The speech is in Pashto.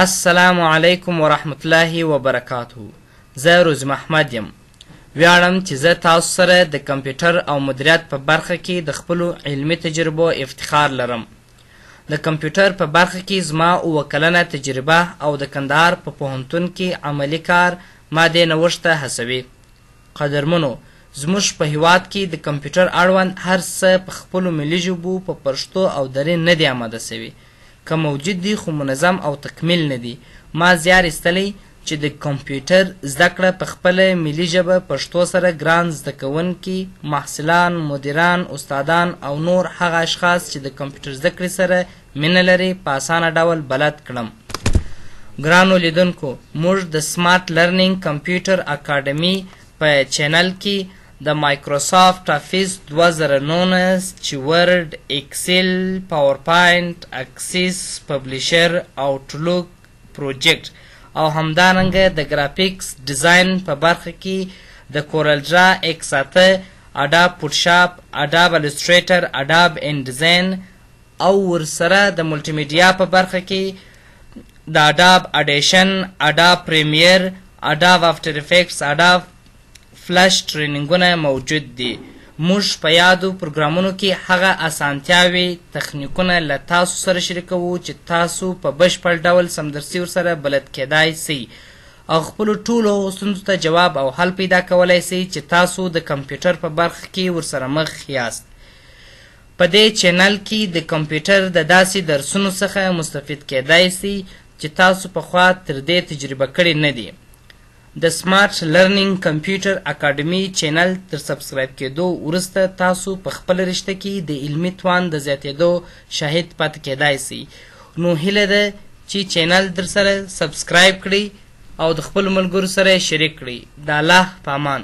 السلام علیکم ورحمت الله وبرکاته. زه روز محمد یم. ویاړم چې زه تاسو سره د کمپیوټر او مدیریت په برخه کې د خپلو علمي تجربو افتخار لرم. د کمپیوټر په برخه کې زما 7 کلنه تجربه او د کندهار په پوهنتون کې عملي کار ما دې نوښت ته هڅوي. قدرمنو، زموږ په هیواد کې د کمپیوټر اړوند هر څه په خپلو ملي ژبو په پښتو او دري نه دي آماده سوي. که موجود دي خو منظم او تکمیل نه دي. ما زیار ایستلی چې د کمپیوټر زده کړه په خپله ملي ژبه پښتو سره ګران زده کوونکي، محصلان، مدیران، استادان او نور هغه اشخاص چې د کمپیوټر زده کړې سره مینه لري په اسانه ډول بلد کړم. ګرانو لیدونکو، موږ د سمارټ لرنینګ کمپیوټر اکاډمي په چینل کې د مایکروسافت افیس 2019 چې ورډ، اکسل، پاورپاینټ، اکسس، پبلیشر، آوټلوک پروجیکټ او همدارنګه د ګرافیکس ډیزاین په برخه کې د کورل ډرا ایکس 8، اډاب فوټوشاپ، اډاب الستریټر، اډاب ان ډیزاین او ورسره د ملټي میډیا په برخه کې د اډاب اډیشن، اډاب پریمیر، اډاب آفټر افیکټس، اډاب فلش ټریننګونه موجود دي. موږ په یادو پروګرامونو کې هغه اسانتیاوې، تخنیکونه له تاسو سره شریکوو چې تاسو په بشپړ ډول سمدرسي ورسره بلد کیدای سئ او خپلو ټولو ستونزو ته جواب او حل پیدا کولی سئ چې تاسو د کمپیوټر په برخه کې ورسره مخ یاست. په دې چینل کې د کمپیوټر د داسې درسونو څخه مستفید کیدای سئ چې تاسو پخوا تر دې تجربه کړې نه دي. د سمارټ لرنینګ کمپیوټر اکاډمي چینل تر سبسکرایب کېدو وروسته تاسو په خپله رشته کې د علمي توان د زیاتېدو شاهد پاتې کیدای سئ. نو هیله ده چې چینل در سره سبسکرایب کړئ او د خپلو ملګرو سره یې شریک کړئ. د الله په امان.